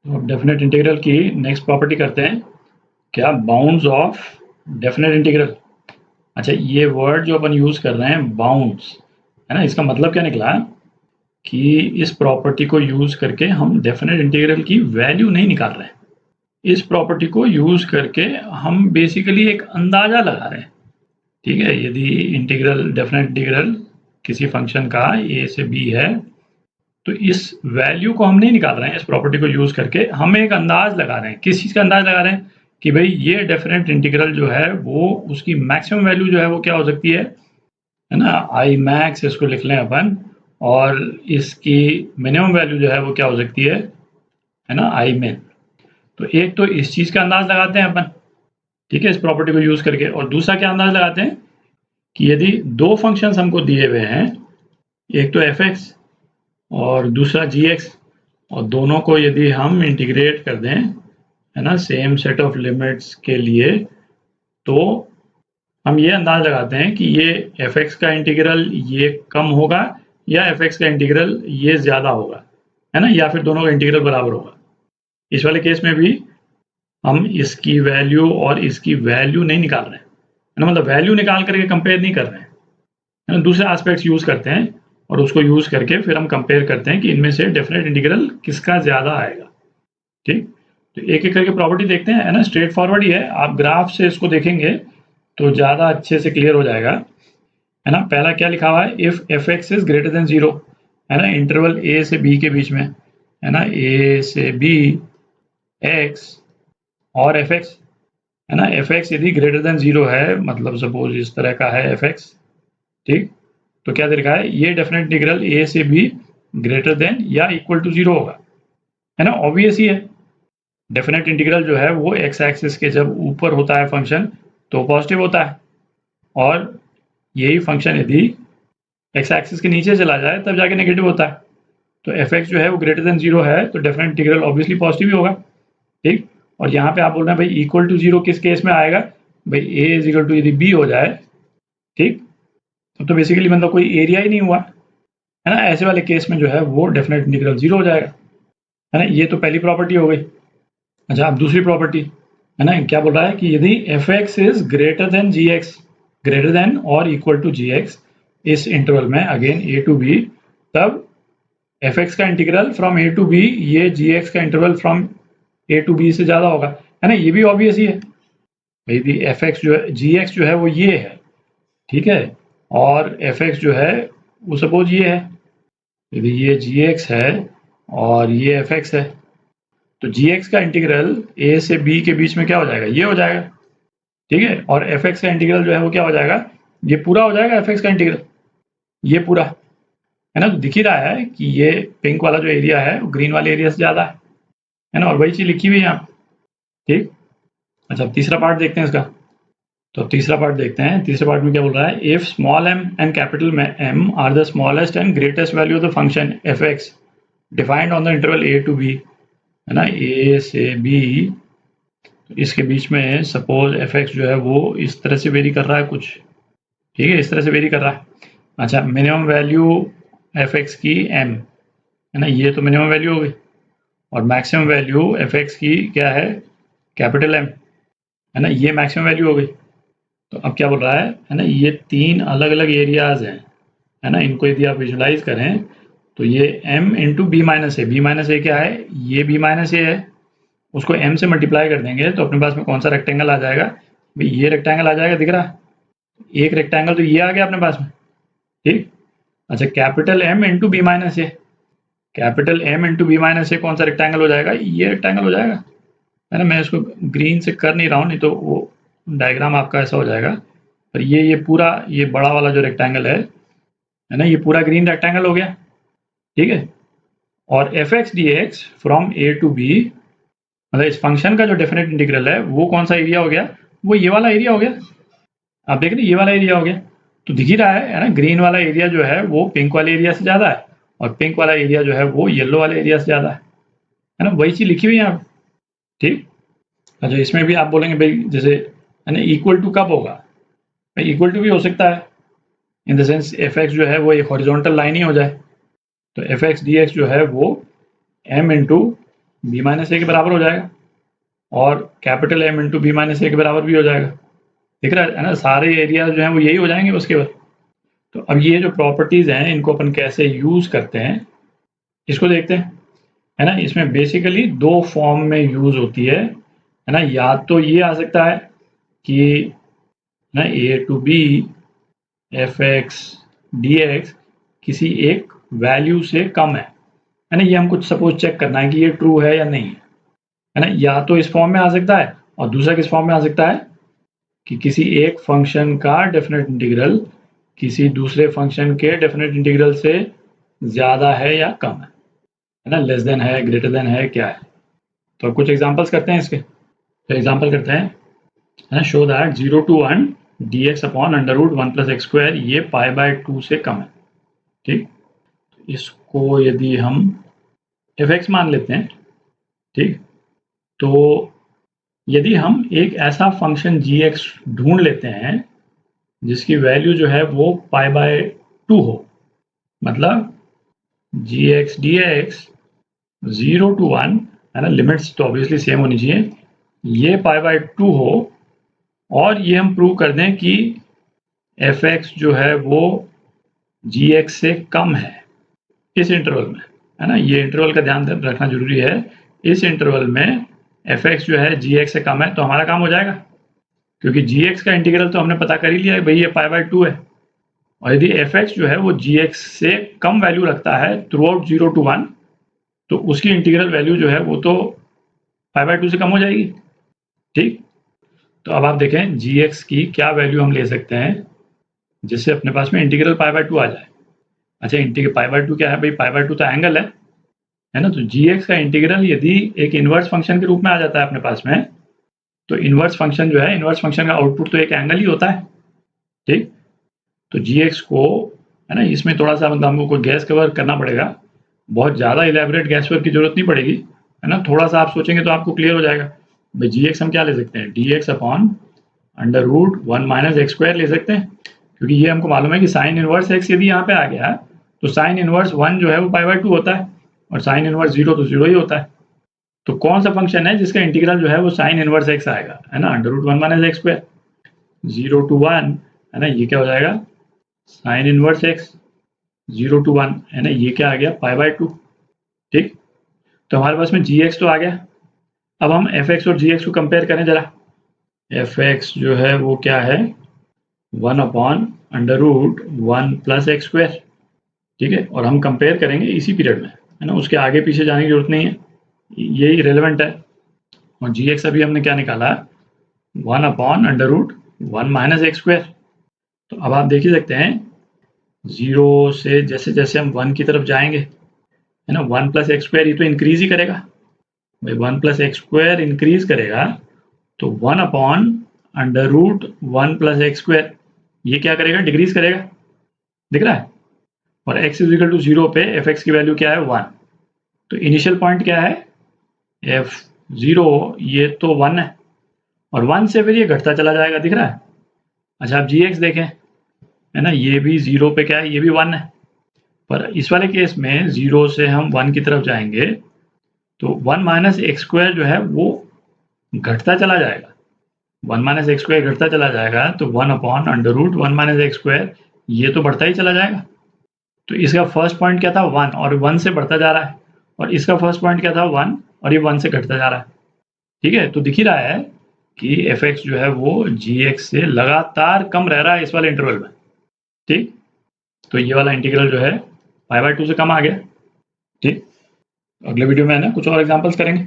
तो अब definite integral की नेक्स्ट प्रॉपर्टी करते हैं, क्या बाउंड्स ऑफ डेफिनेट इंटीग्रल। अच्छा, ये वर्ड जो अपन यूज़ कर रहे हैं बाउंड्स, है ना, इसका मतलब क्या निकला कि इस प्रॉपर्टी को यूज़ करके हम डेफिनेट इंटीग्रल की वैल्यू नहीं निकाल रहे हैं। इस प्रॉपर्टी को यूज़ करके हम बेसिकली एक अंदाज़ा लगा रहे हैं। ठीक है, यदि इंटीग्रल डेफिनेट इंटीग्रल किसी फंक्शन का a से b है, तो इस वैल्यू को हम नहीं निकाल रहे हैं। इस प्रॉपर्टी को यूज़ करके हम एक अंदाज लगा रहे हैं। किस चीज़ का अंदाज लगा रहे हैं कि भाई ये डेफिनेट इंटीग्रल जो है वो उसकी मैक्सिमम वैल्यू जो है वो क्या हो सकती है ना, आई मैक्स इसको लिख लें अपन, और इसकी मिनिमम वैल्यू जो है वो क्या हो सकती है ना, आई मिन। तो एक तो इस चीज़ का अंदाज लगाते हैं अपन, ठीक है, इस प्रॉपर्टी को यूज़ करके। और दूसरा क्या अंदाज लगाते हैं कि यदि दो फंक्शंस हमको दिए हुए हैं, एक तो एफ एक्स और दूसरा जी एक्स, और दोनों को यदि हम इंटीग्रेट कर दें, है ना, सेम सेट ऑफ लिमिट्स के लिए, तो हम ये अंदाज लगाते हैं कि ये एफ एक्स का इंटीग्रल ये कम होगा या एफ एक्स का इंटीग्रल ये ज़्यादा होगा, है ना, या फिर दोनों का इंटीग्रल बराबर होगा। इस वाले केस में भी हम इसकी वैल्यू और इसकी वैल्यू नहीं निकाल रहे हैं, है ना, मतलब वैल्यू निकाल करके कंपेयर नहीं कर रहे हैं, है ना, दूसरे एस्पेक्ट्स यूज़ करते हैं और उसको यूज़ करके फिर हम कंपेयर करते हैं कि इनमें से डेफिनेट इंटीग्रल किसका ज़्यादा आएगा। ठीक, तो एक एक करके प्रॉपर्टी देखते हैं, है ना, स्ट्रेट फॉरवर्ड ही है। आप ग्राफ से इसको देखेंगे तो ज़्यादा अच्छे से क्लियर हो जाएगा, है ना। पहला क्या लिखा हुआ है, if F X is greater then 0, है ना, इंटरवल ए से बी के बीच में, है ना, ए से बी एक्स और एफ एक्स, है ना, एफ एक्स यदि ग्रेटर देन 0 है, मतलब सपोज इस तरह का है एफ एक्स, ठीक, तो क्या दे रखा है, ये डेफिनेट इंटीग्रल ए से बी ग्रेटर देन या इक्वल टू 0 होगा, है ना, ऑब्वियस ही है। डेफिनेट इंटीग्रल जो है वो एक्स एक्सिस के जब ऊपर होता है फंक्शन तो पॉजिटिव होता है, और यही फंक्शन यदि एक्स एक्सिस के नीचे चला जाए तब जाके नेगेटिव होता है। तो एफ एक्स जो है वो ग्रेटर देन 0 है, तो डेफिनेट इंटीग्रल ऑब्वियसली पॉजिटिव ही होगा। ठीक, और यहाँ पे आप बोल रहे हैं भाई इक्वल टू 0 किस केस में आएगा, भाई ए इज इक्वल टू यदि बी हो जाए, ठीक, तो बेसिकली मतलब कोई एरिया ही नहीं हुआ, है ना, ऐसे वाले केस में जो है वो डेफिनेट इंटीग्रल 0 हो जाएगा, है ना। ये तो पहली प्रॉपर्टी हो गई। अच्छा, अब दूसरी प्रॉपर्टी, है ना, क्या बोल रहा है कि यदि F X is greater than G X, greater than और इक्वल टू जी एक्स इस इंटरवल में, अगेन ए टू बी, तब एफ एक्स का integral from A to B ये जी एक्स का interval from A to B से ज़्यादा होगा, है ना, ये भी ऑब्वियस ही है। यदि एफ एक्स जो है, जी एक्स जो है वो ये है, ठीक है, और एफ एक्स जो है वो सपोज ये है, यदि ये जी एक्स है और ये एफ एक्स है, तो जी एक्स का इंटीग्रल ए से बी के बीच में क्या हो जाएगा, ये हो जाएगा, ठीक है, और एफ एक्स का इंटीग्रल जो है वो क्या हो जाएगा, ये पूरा हो जाएगा एफ एक्स का इंटीग्रल, ये पूरा, है ना। तो दिख ही रहा है कि ये पिंक वाला जो एरिया है वो ग्रीन वाले एरिया से ज़्यादा है ना, और वही चीज़ लिखी हुई है यहाँ, ठीक। अच्छा, अब तीसरा पार्ट देखते हैं इसका। तो अब तीसरा पार्ट देखते हैं। तीसरे पार्ट में क्या बोल रहा है, if small M and capital M are the smallest and greatest value of the function F X defined on the interval A to B, है ना, ए से बी, इसके बीच में सपोज एफ एक्स जो है वो इस तरह से वेरी कर रहा है कुछ, ठीक है, इस तरह से वेरी कर रहा है। अच्छा, मिनिमम वैल्यू एफ एक्स की एम, है ना, ये तो मिनिमम वैल्यू हो गई, और मैक्सिमम वैल्यू एफ एक्स की क्या है, कैपिटल एम, है ना, ये मैक्सिमम वैल्यू हो गई। तो अब क्या बोल रहा है ना, ये तीन अलग अलग एरियाज हैं, है ना, इनको यदि आप विजुलाइज करें तो ये m इंटू बी माइनस ए, बी माइनस ए क्या है, ये बी माइनस ए है, उसको m से मल्टीप्लाई कर देंगे तो अपने पास में कौन सा रेक्टेंगल आ जाएगा, भाई ये रेक्टेंगल आ जाएगा, दिख रहा है, एक रेक्टेंगल तो ये आ गया अपने पास में, ठीक। अच्छा, capital M into B minus A, capital M into B minus A कौन सा रेक्टेंगल हो जाएगा, ये रेक्टेंगल हो जाएगा, है ना। मैं इसको ग्रीन से कर नहीं रहा हूँ, नहीं तो वो डायग्राम आपका ऐसा हो जाएगा, पर ये पूरा ये बड़ा वाला जो रेक्टेंगल है ना, ये पूरा ग्रीन रेक्टेंगल हो गया, ठीक है। और F X D X from A to B, मतलब इस फंक्शन का जो डेफिनेट इंटीग्रल है वो कौन सा एरिया हो गया, वो ये वाला एरिया हो गया, आप देख रहे हैं ये वाला एरिया हो गया। तो दिख ही रहा है ना, ग्रीन वाला एरिया जो है वो पिंक वाले एरिया से ज़्यादा है, और पिंक वाला एरिया जो है वो येलो वाले एरिया से ज़्यादा है ना, वही चीज़ लिखी हुई है यहाँ, ठीक। अच्छा, इसमें भी आप बोलेंगे भाई जैसे, है ना, इक्वल टू कब होगा, भाई इक्वल टू भी हो सकता है, in the sense F x जो है वो एक हॉरिजॉन्टल लाइन ही हो जाए, तो एफ एक्स डी एक्स जो है वो M into b minus A के बराबर हो जाएगा और capital M into B minus A के बराबर भी हो जाएगा। दिख रहा है ना, सारे एरिया जो हैं वो यही हो जाएंगे बस केवल। तो अब ये जो प्रॉपर्टीज़ हैं इनको अपन कैसे यूज़ करते हैं इसको देखते हैं, है ना। इसमें बेसिकली दो फॉर्म में यूज़ होती है ना। या तो ये आ सकता है कि ना A to B F X D X किसी एक वैल्यू से कम है ना। ये हम कुछ सपोज चेक करना है कि ये ट्रू है या नहीं है ना। या तो इस फॉर्म में आ सकता है और दूसरा किस फॉर्म में आ सकता है कि किसी एक फंक्शन का डेफिनेट इंटीग्रल किसी दूसरे फंक्शन के डेफिनेट इंटीग्रल से ज़्यादा है या कम है ना, लेस देन है, ग्रेटर देन है, क्या है। तो अब कुछ एग्जांपल्स करते हैं इसके। तो एग्जांपल करते हैं, है ना, show that 0 to 1 dx upon under root 1 plus X square ये पाई बाय 2 से कम है। ठीक, इसको यदि हम एफ एक्स मान लेते हैं, ठीक, तो यदि हम एक ऐसा फंक्शन जी एक्स ढूंढ लेते हैं जिसकी वैल्यू जो है वो पाई बाय 2 हो, मतलब जी एक्स डी एक्स 0 to 1, है ना, लिमिट्स तो ऑब्वियसली सेम होनी चाहिए, ये पाई बाय 2 हो और ये हम प्रूव कर दें कि एफ एक्स जो है वो जी एक्स से कम है इस इंटरवल में, है ना। ये इंटरवल का ध्यान रखना जरूरी है। इस इंटरवल में एफ एक्स जो है जी एक्स से कम है तो हमारा काम हो जाएगा, क्योंकि जी एक्स का इंटीग्रल तो हमने पता कर ही लिया है भाई, ये पाई बाय 2 है। और यदि एफ एक्स जो है वो जी एक्स से कम वैल्यू रखता है थ्रू आउट 0 to 1, तो उसकी इंटीग्रल वैल्यू जो है वो तो पाई बाय 2 से कम हो जाएगी। ठीक, तो अब आप देखें जी एक्स की क्या वैल्यू हम ले सकते हैं जिससे अपने पास में इंटीग्रल पाई बाय 2 आ जाए। अच्छा, इंटीग्रल पाई बाय 2 क्या है भाई, पाई बाय 2 तो एंगल है ना। तो जी एक्स का इंटीग्रल यदि एक इनवर्स फंक्शन के रूप में आ जाता है अपने पास में, तो इनवर्स फंक्शन जो है, इनवर्स फंक्शन का आउटपुट तो एक एंगल ही होता है। ठीक, तो जी एक्स को, है ना, इसमें थोड़ा सा मतलब हमको गैस कवर करना पड़ेगा, बहुत ज़्यादा इलेबोरेट गैस वर्क की जरूरत नहीं पड़ेगी, है ना। थोड़ा सा आप सोचेंगे तो आपको क्लियर हो जाएगा। भाई जी एक्स हम क्या ले सकते हैं, D X upon under root 1 minus X square ले सकते हैं, क्योंकि ये हमको मालूम है कि साइन इनवर्स एक्स यदि यहाँ पे आ गया तो साइन इनवर्स 1 जो है वो पाई बाय 2 होता है और साइन इनवर्स 0 तो 0 ही होता है। तो कौन सा फंक्शन है जिसका इंटीग्रल जो है वो साइन इनवर्स एक्स आएगा, है ना, under root 1 minus X square 0 to 1, है ना, ये क्या हो जाएगा साइन इनवर्स एक्स 0 to 1, है ना, ये क्या आ गया पाई बाय 2। ठीक, तो हमारे पास में जी एक्स तो आ गया। अब हम एफ एक्स और जी एक्स को कंपेयर करें जरा। एफ एक्स जो है वो क्या है 1 upon under root 1 plus X square. ठीक है, और हम कंपेयर करेंगे इसी पीरियड में, है ना, उसके आगे पीछे जाने की जरूरत नहीं है, यही रिलेवेंट है। और जी एक्स अभी हमने क्या निकाला 1 upon under root 1 minus X square. तो अब आप देख ही सकते हैं 0 से जैसे जैसे हम 1 की तरफ जाएंगे, है ना, 1 प्लस एक्स स्क्वायर ये तो इंक्रीज ही करेगा भाई, 1 प्लस एक्स स्क्वायर इंक्रीज करेगा तो 1 upon under root 1 plus X square ये क्या करेगा, डिक्रीज करेगा। दिख रहा है। और x इज इक्वल टू 0 पे एफ एक्स की वैल्यू क्या है 1, तो इनिशियल पॉइंट क्या है f0, ये तो 1 है और 1 से फिर ये घटता चला जाएगा, दिख रहा है। अच्छा, आप जी एक्स देखें, है ना, ये भी 0 पे क्या है, ये भी 1 है, पर इस वाले केस में 0 से हम 1 की तरफ जाएंगे तो 1 माइनस एक्स स्क्वायर जो है वो घटता चला जाएगा, 1 माइनस एक्स स्क्वायर घटता चला जाएगा तो 1 upon under root 1 minus X square ये तो बढ़ता ही चला जाएगा। तो इसका फर्स्ट पॉइंट क्या था 1 और 1 से बढ़ता जा रहा है, और इसका फर्स्ट पॉइंट क्या था 1 और ये 1 से घटता जा रहा है। ठीक है, तो दिख ही रहा है कि एफ एक्स जो है वो जी एक्स से लगातार कम रह रहा है इस वाले इंटरवल में। ठीक, तो ये वाला इंटीग्रल जो है पाई बाय 2 से कम आ गया। ठीक, अगले वीडियो में है ना कुछ और एग्जांपल्स करेंगे।